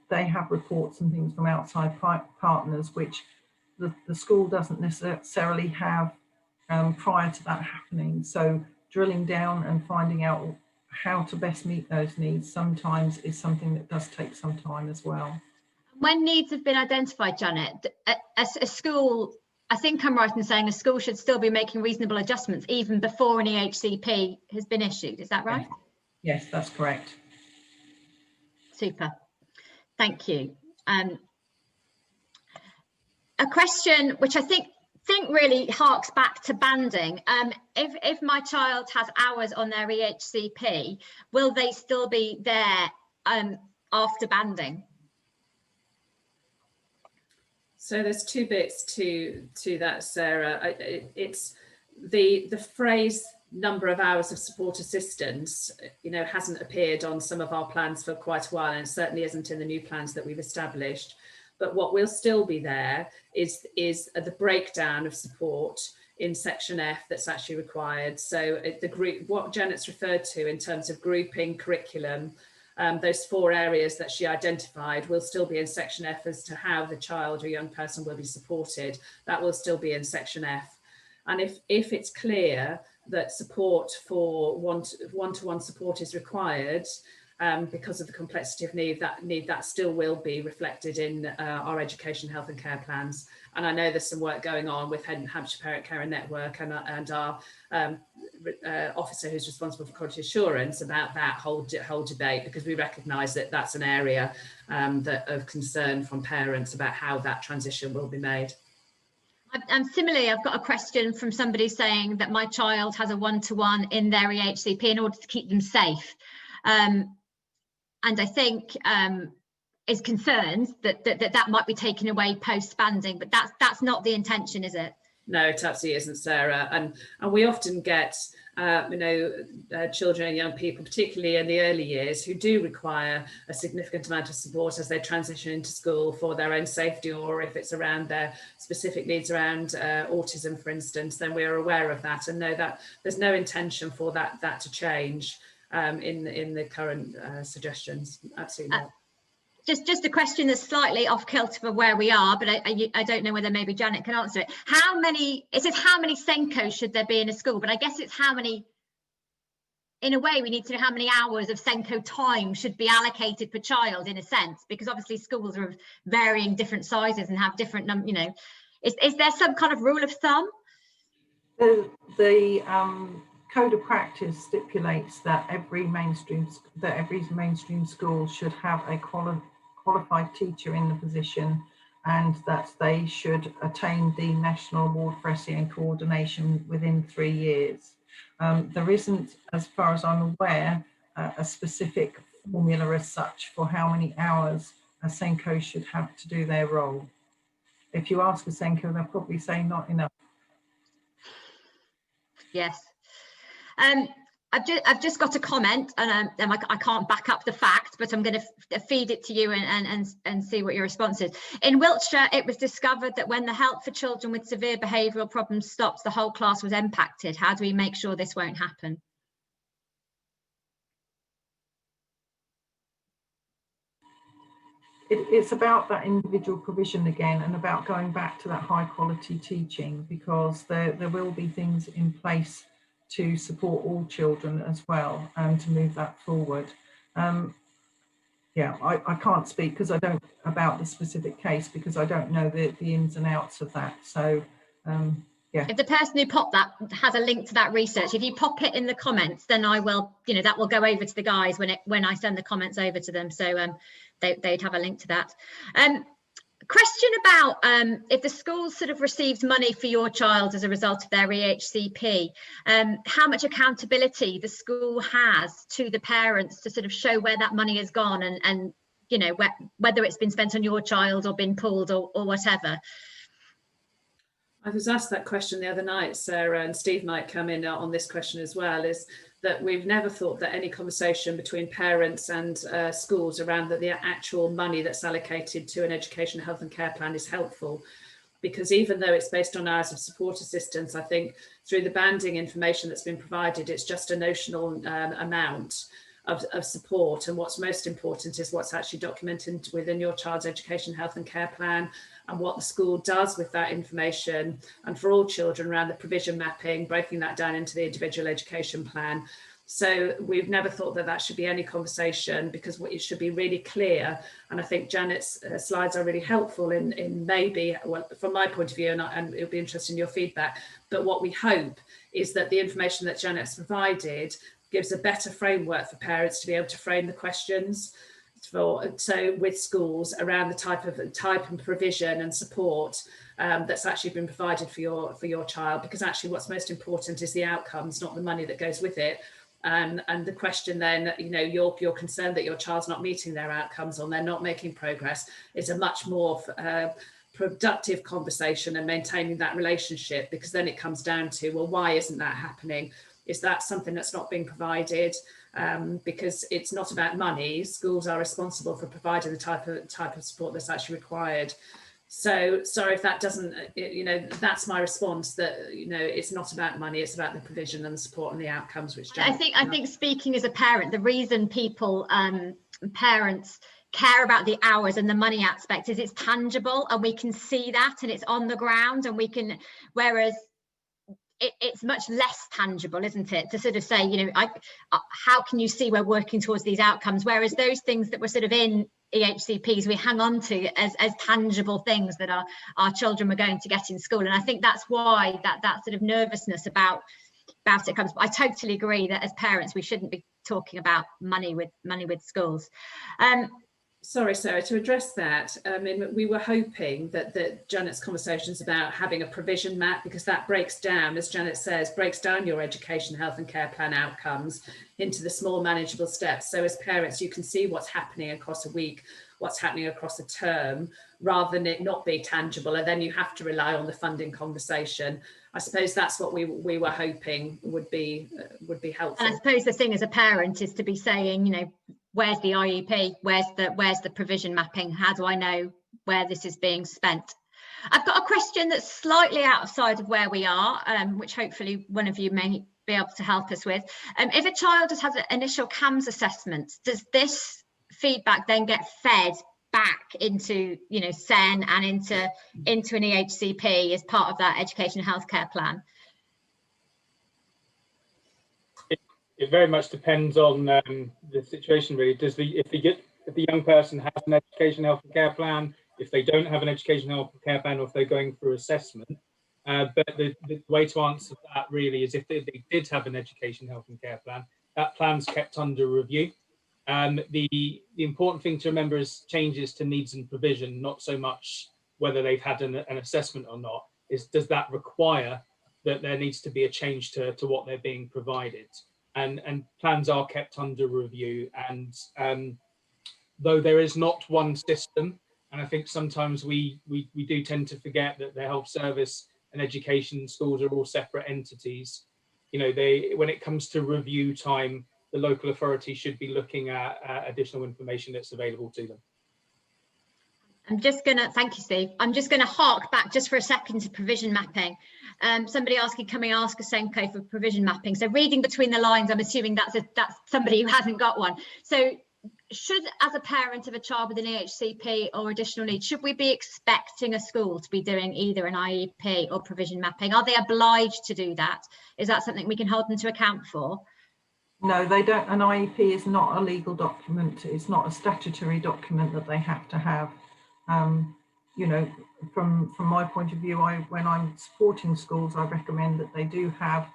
they have reports and things from outside partners which the school doesn't necessarily have prior to that happening. So drilling down and finding out how to best meet those needs sometimes is something that does take some time as well. When needs have been identified, Janet, a school, I think I'm right in saying a school should still be making reasonable adjustments even before an EHCP has been issued. Is that right? Yes, that's correct. Super. Thank you. A question which I think really harks back to banding. If my child has hours on their EHCP, will they still be there after banding? So there's two bits to that, Sarah. It's the phrase number of hours of support assistance, you know, hasn't appeared on some of our plans for quite a while, and it certainly isn't in the new plans that we've established. But what will still be there is the breakdown of support in section F that's actually required. So the group, what Janet's referred to in terms of grouping curriculum, those 4 areas that she identified will still be in section F as to how the child or young person will be supported. That will still be in section F. And if it's clear that support for one-to-one support is required, because of the complexity of need, that still will be reflected in our education, health and care plans. And I know there's some work going on with Hampshire Parent Carer Network and our officer who's responsible for quality assurance about that whole debate, because we recognise that that's an area of concern from parents about how that transition will be made. And similarly, I've got a question from somebody saying that my child has a one-to-one in their EHCP in order to keep them safe. And I think is concerned that might be taken away post-banding, but that's not the intention, is it? No, it absolutely isn't, Sarah. And we often get, children and young people, particularly in the early years, who do require a significant amount of support as they transition into school for their own safety, or if it's around their specific needs around autism, for instance, then we're aware of that and know that there's no intention for that to change in the current suggestions. Absolutely not. Just a question that's slightly off kilter for where we are, but I don't know whether maybe Janet can answer it. It says how many SENCOs should there be in a school, but I guess it's how many, in a way we need to know how many hours of SENCO time should be allocated per child, in a sense, because obviously schools are of varying different sizes and have different is there some kind of rule of thumb? The Code of Practice stipulates that every mainstream school should have a qualified teacher in the position, and that they should attain the National Award for SEN coordination within 3 years. There isn't, as far as I'm aware, a specific formula as such for how many hours a SENCO should have to do their role. If you ask a SENCO, they'll probably say not enough. Yes. I've just got a comment, and I can't back up the fact, but I'm going to feed it to you and see what your response is. In Wiltshire, it was discovered that when the help for children with severe behavioural problems stops, the whole class was impacted. How do we make sure this won't happen? It's about that individual provision again, and about going back to that high quality teaching, because there will be things in place to support all children as well, and to move that forward. Yeah, I can't speak because I don't about the specific case, because I don't know the ins and outs of that. So yeah. If the person who popped that has a link to that research, if you pop it in the comments, then I will, that will go over to the guys when I send the comments over to them. So they'd have a link to that. Question about if the school sort of receives money for your child as a result of their EHCP, how much accountability the school has to the parents to sort of show where that money has gone, and whether it's been spent on your child or been pulled or whatever. I was asked that question the other night, Sarah, and Steve might come in on this question as well, is that we've never thought that any conversation between parents and schools around the actual money that's allocated to an education, health and care plan is helpful. Because even though it's based on hours of support assistance, I think through the banding information that's been provided, it's just a notional amount of support. And what's most important is what's actually documented within your child's education, health and care plan, and what the school does with that information, and for all children around the provision mapping, breaking that down into the individual education plan. So we've never thought that should be any conversation, because it should be really clear. And I think Janet's slides are really helpful in maybe, well, from my point of view, and it'll be interesting in your feedback, but what we hope is that the information that Janet's provided gives a better framework for parents to be able to frame the questions with schools around the type and provision and support that's actually been provided for your child, because actually what's most important is the outcomes, not the money that goes with it. And the question then, you're concerned that your child's not meeting their outcomes or they're not making progress, is a much more productive conversation and maintaining that relationship, because then it comes down to, well, why isn't that happening? Is that something that's not being provided? Because it's not about money. Schools are responsible for providing the type of support that's actually required. So sorry if that doesn't, that's my response, that, it's not about money, it's about the provision and the support and the outcomes, which I think speaking as a parent, the reason parents care about the hours and the money aspect is it's tangible, and we can see that, and it's on the ground, and whereas it's much less tangible, isn't it, to sort of say, how can you see we're working towards these outcomes? Whereas those things that were sort of in EHCPs, we hang on to as tangible things that our children were going to get in school. And I think that's why that sort of nervousness about it comes. But I totally agree that as parents, we shouldn't be talking about money with schools. Sorry, Sarah, to address that, we were hoping that Janet's conversations about having a provision map, because that breaks down, as Janet says, breaks down your education, health and care plan outcomes into the small manageable steps. So as parents, you can see what's happening across a week, what's happening across a term, rather than it not be tangible. And then you have to rely on the funding conversation. I suppose that's what we were hoping would be helpful. And I suppose the thing as a parent is to be saying, where's the IEP? Where's the provision mapping? How do I know where this is being spent? I've got a question that's slightly outside of where we are, which hopefully one of you may be able to help us with. If a child has had an initial CAMS assessment, does this feedback then get fed back into SEN and into an EHCP as part of that education and healthcare plan? It very much depends on the situation, really. If the young person has an education health and care plan, if they don't have an education health and care plan, or if they're going through assessment. But the way to answer that really is if they did have an education health and care plan, that plan's kept under review. The important thing to remember is changes to needs and provision, not so much whether they've had an assessment or not, is does that require that there needs to be a change to what they're being provided. And plans are kept under review, and though there is not one system, and I think sometimes we do tend to forget that the health service and education schools are all separate entities. When it comes to review time, the local authority should be looking at additional information that's available to them. Thank you, Steve. I'm just going to hark back just for a second to provision mapping. Somebody asking, can we ask a SENCO for provision mapping? So reading between the lines, I'm assuming that's somebody who hasn't got one. So as a parent of a child with an EHCP or additional needs, should we be expecting a school to be doing either an IEP or provision mapping? Are they obliged to do that? Is that something we can hold them to account for? No, they don't. An IEP is not a legal document. It's not a statutory document that they have to have. From my point of view, when I'm supporting schools, I recommend that they do have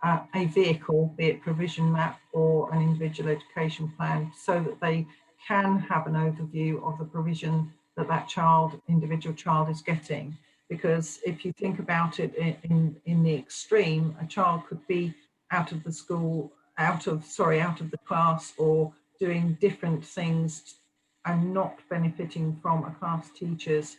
a vehicle, be it provision map or an individual education plan, so that they can have an overview of the provision that individual child is getting. Because if you think about it in the extreme, a child could be out of the school, out of the class, or doing different things and not benefiting from a class teacher's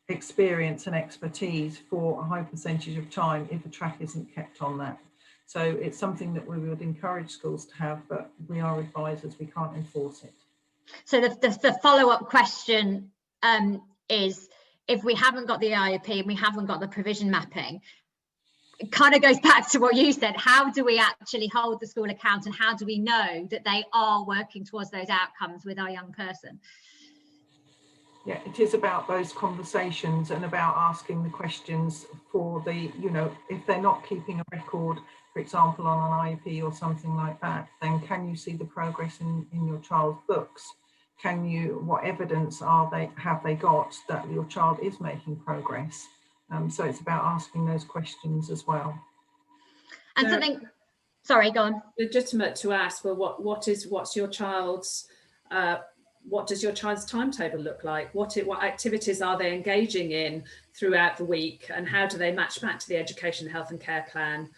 experience and expertise for a high percentage of time if a track isn't kept on that. So it's something that we would encourage schools to have, but we are advisors, we can't enforce it. So the follow-up question is, if we haven't got the IEP and we haven't got the provision mapping, it kind of goes back to what you said. How do we actually hold the school account, and how do we know that they are working towards those outcomes with our young person? Yeah, it is about those conversations and about asking the questions for if they're not keeping a record, for example, on an IEP or something like that, then can you see the progress in your child's books? What evidence have they got that your child is making progress? So it's about asking those questions as well. And sorry, go on. Legitimate to ask, well, what does your child's timetable look like? What activities are they engaging in throughout the week, and how do they match back to the education, health and care plan?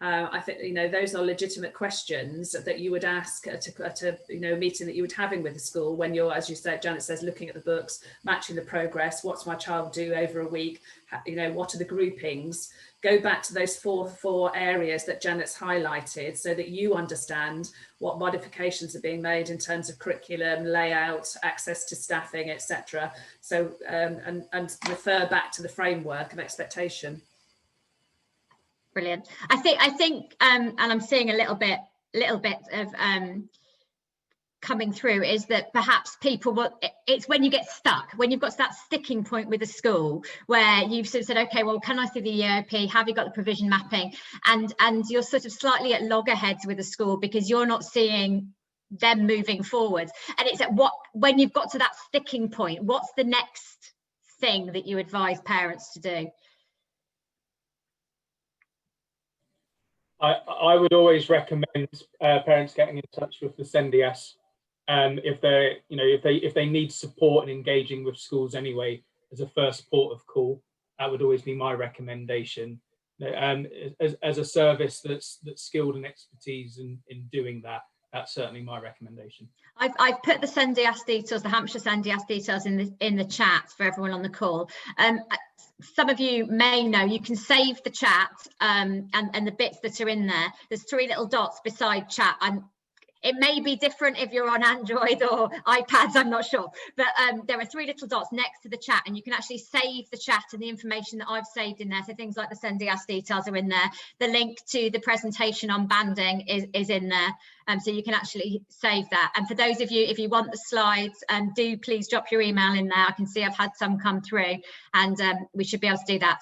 I think, you know, those are legitimate questions that you would ask at a you know, meeting that you would having with the school when you're, as you said, Janet says, looking at the books, matching the progress. What's my child do over a week? You know, what are the groupings? Go back to those four areas that Janet's highlighted so that you understand what modifications are being made in terms of curriculum, layout, access to staffing, etc. So and refer back to the framework of expectation. Brilliant. I think and I'm seeing a little bit of coming through, is that perhaps people will, it's when you get stuck, when you've got that sticking point with a school where you've sort of said, okay, well, can I see the EOP? Have you got the provision mapping? And you're sort of slightly at loggerheads with the school because you're not seeing them moving forward. And it's at when you've got to that sticking point, what's the next thing that you advise parents to do? I would always recommend parents getting in touch with the SENDIAS if they're, you know, if they need support and engaging with schools anyway as a first port of call. That would always be my recommendation. As a service that's skilled and expertise in doing that, that's certainly my recommendation. I've put the SENDIAS details, the Hampshire SENDIAS details in the chat for everyone on the call. Some of you may know you can save the chat and the bits that are in there. There's 3 little dots beside chat. It may be different if you're on Android or iPads, I'm not sure, but there are 3 little dots next to the chat, and you can actually save the chat and the information that I've saved in there. So things like the SENDIAS details are in there. The link to the presentation on banding is in there, so you can actually save that. And for those of you, if you want the slides, do please drop your email in there. I can see I've had some come through, and we should be able to do that.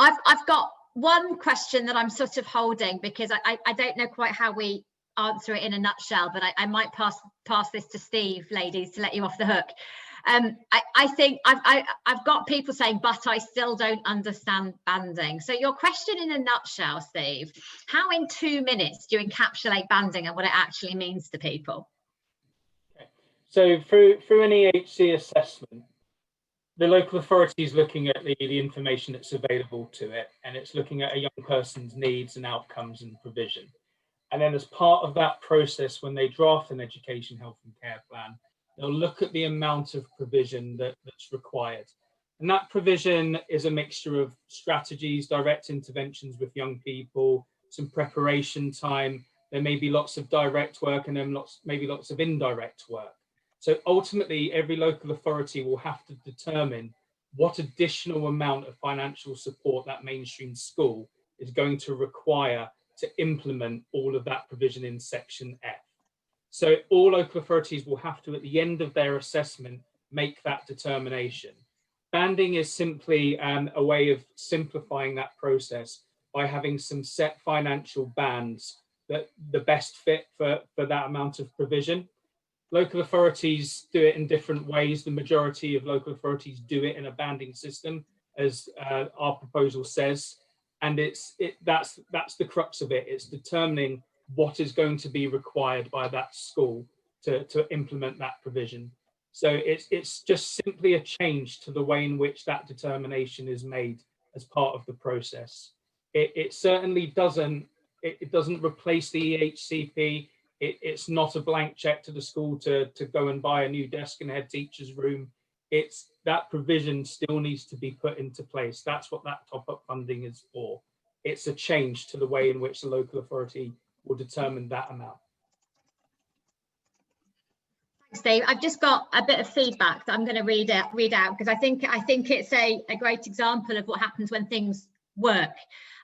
I've got one question that I'm sort of holding because I don't know quite how we answer it in a nutshell, but I might pass this to Steve, ladies, to let you off the hook. I think I've got people saying, but I still don't understand banding. So your question in a nutshell, Steve, how in 2 minutes do you encapsulate banding and what it actually means to people? Okay. So through an EHC assessment, the local authority is looking at the information that's available to it, and it's looking at a young person's needs and outcomes and provision. And then as part of that process, when they draft an education, health and care plan, they'll look at the amount of provision that's required. And that provision is a mixture of strategies, direct interventions with young people, some preparation time. There may be lots of direct work and then maybe lots of indirect work. So ultimately, every local authority will have to determine what additional amount of financial support that mainstream school is going to require to implement all of that provision in section F. So all local authorities will have to, at the end of their assessment, make that determination. Banding is simply a way of simplifying that process by having some set financial bands that the best fit for that amount of provision. Local authorities do it in different ways. The majority of local authorities do it in a banding system, as our proposal says. And that's the crux of it. It's determining what is going to be required by that school to implement that provision. So it's just simply a change to the way in which that determination is made as part of the process. It certainly doesn't replace the EHCP. It's not a blank check to the school to go and buy a new desk in a head teacher's room. It's that provision still needs to be put into place. That's what that top-up funding is for. It's a change to the way in which the local authority will determine that amount. Thanks, Steve. I've just got a bit of feedback that I'm going to read out because I think it's a great example of what happens when things work.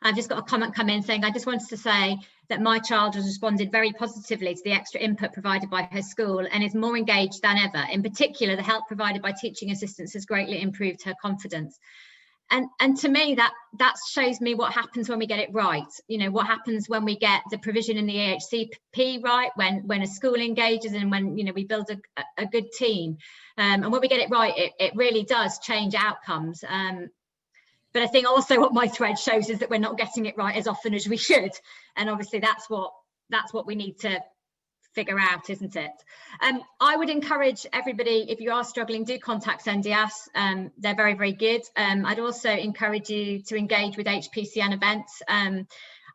I've just got a comment come in saying, I just wanted to say that my child has responded very positively to the extra input provided by her school and is more engaged than ever. In particular, the help provided by teaching assistants has greatly improved her confidence. And to me, that shows me what happens when we get it right. You know, what happens when we get the provision in the EHCP right, when a school engages and when, you know, we build a good team. And when we get it right, it really does change outcomes. But I think also what my thread shows is that we're not getting it right as often as we should. And obviously that's what we need to figure out, isn't it? I would encourage everybody, if you are struggling, do contact SENDIAS. They're very, very good. I'd also encourage you to engage with HPCN events.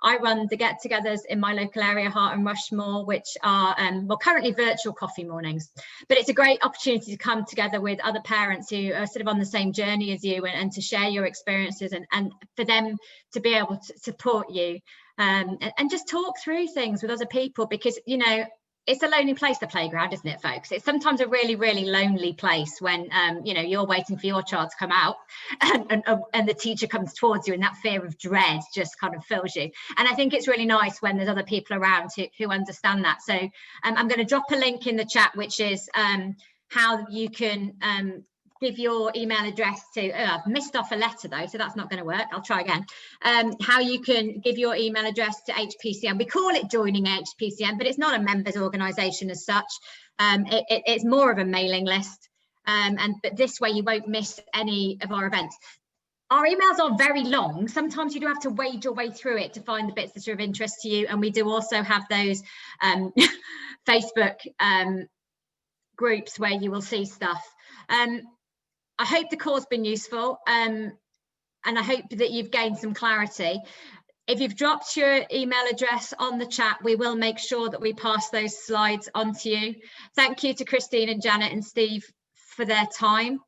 I run the get-togethers in my local area, Hart and Rushmore, which are well, currently virtual coffee mornings, but it's a great opportunity to come together with other parents who are sort of on the same journey as you, and to share your experiences, and for them to be able to support you, and just talk through things with other people, because, you know, it's a lonely place, the playground, isn't it, folks? It's sometimes a really, really lonely place when, you know, you're waiting for your child to come out and the teacher comes towards you, and that fear of dread just kind of fills you. And I think it's really nice when there's other people around who understand that. So I'm going to drop a link in the chat, which is how you can give your email address to, I've missed off a letter though, so that's not going to work. I'll try again. How you can give your email address to HPCN. We call it Joining HPCN, but it's not a members organisation as such. It's more of a mailing list, but this way you won't miss any of our events. Our emails are very long. Sometimes you do have to wade your way through it to find the bits that are of interest to you, and we do also have those Facebook groups where you will see stuff. I hope the call's been useful, and I hope that you've gained some clarity. If you've dropped your email address on the chat, we will make sure that we pass those slides on to you. Thank you to Christine and Janet and Steve for their time.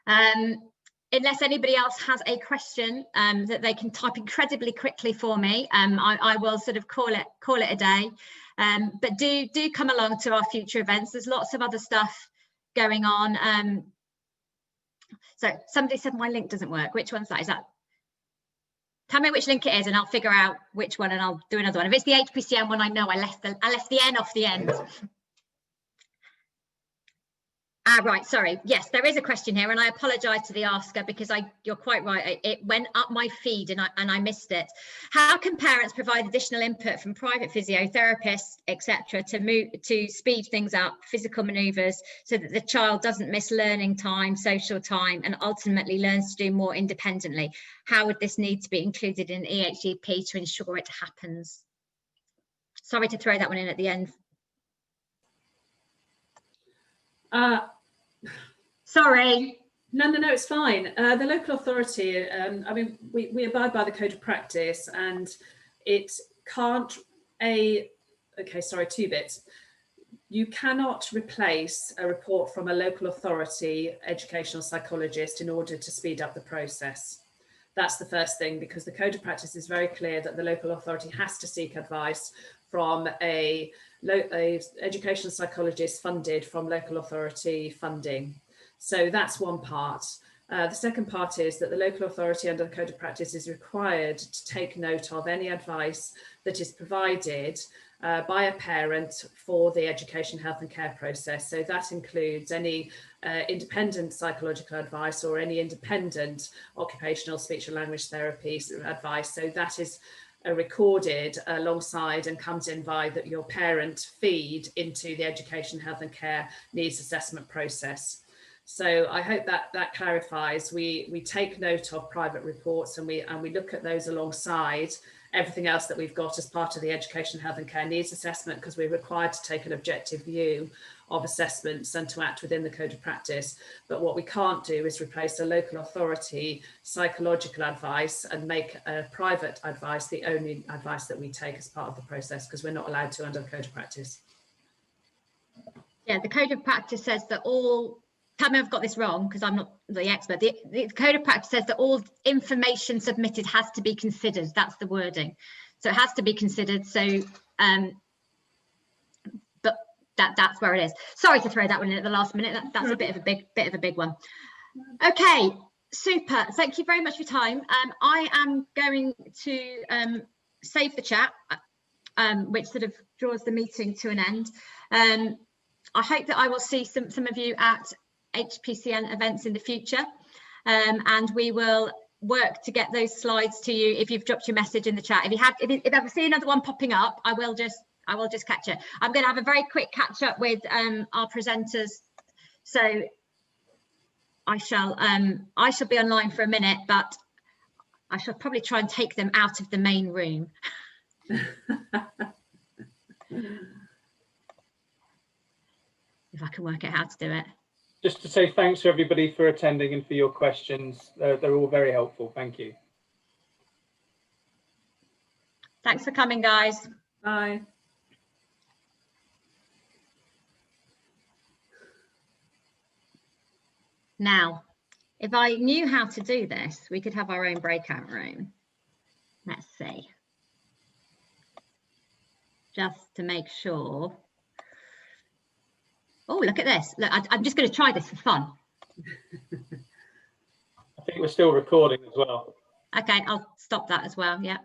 Unless anybody else has a question that they can type incredibly quickly for me, I will sort of call it a day. But do come along to our future events. There's lots of other stuff going on. So somebody said my link doesn't work. Which one's that? Is that? Tell me which link it is, and I'll figure out which one, and I'll do another one. If it's the HPCN one, I know I left the N off the end. Right, sorry. Yes, there is a question here, and I apologise to the asker, because you're quite right. It went up my feed and I missed it. How can parents provide additional input from private physiotherapists, etc., to speed things up, physical manoeuvres, so that the child doesn't miss learning time, social time, and ultimately learns to do more independently? How would this need to be included in EHCP to ensure it happens? Sorry to throw that one in at the end. Sorry. No, it's fine. The local authority, I mean, we abide by the code of practice, and it can't two bits. You cannot replace a report from a local authority educational psychologist in order to speed up the process. That's the first thing, because the code of practice is very clear that the local authority has to seek advice from a educational psychologist funded from local authority funding. So that's one part. The second part is that the local authority under the code of practice is required to take note of any advice that is provided by a parent for the education, health and care process. So that includes any independent psychological advice or any independent occupational speech and language therapy advice. So that is recorded alongside and comes in by your parent feed into the education, health and care needs assessment process. So I hope that clarifies. We take note of private reports, and we look at those alongside everything else that we've got as part of the education, health and care needs assessment, because we're required to take an objective view of assessments and to act within the code of practice. But what we can't do is replace a local authority psychological advice and make private advice the only advice that we take as part of the process, because we're not allowed to under the code of practice. Yeah, the code of practice says that all, tell me I've got this wrong because I'm not the expert. The code of practice says that all information submitted has to be considered. That's the wording. So it has to be considered. So, but that's where it is. Sorry to throw that one in at the last minute. That's a bit of a big one. Okay, super. Thank you very much for your time. I am going to save the chat, which sort of draws the meeting to an end. I hope that I will see some of you at HPCN events in the future, and we will work to get those slides to you if you've dropped your message in the chat. If I see another one popping up, I will just catch it. I'm going to have a very quick catch up with our presenters, so I shall be online for a minute, but I shall probably try and take them out of the main room. if I can work out how to do it. Just to say thanks to everybody for attending and for your questions. They're all very helpful. Thank you. Thanks for coming, guys. Bye. Now, if I knew how to do this, we could have our own breakout room. Let's see. Just to make sure. Oh, look at this. Look, I'm just going to try this for fun. I think we're still recording as well. Okay, I'll stop that as well. Yeah.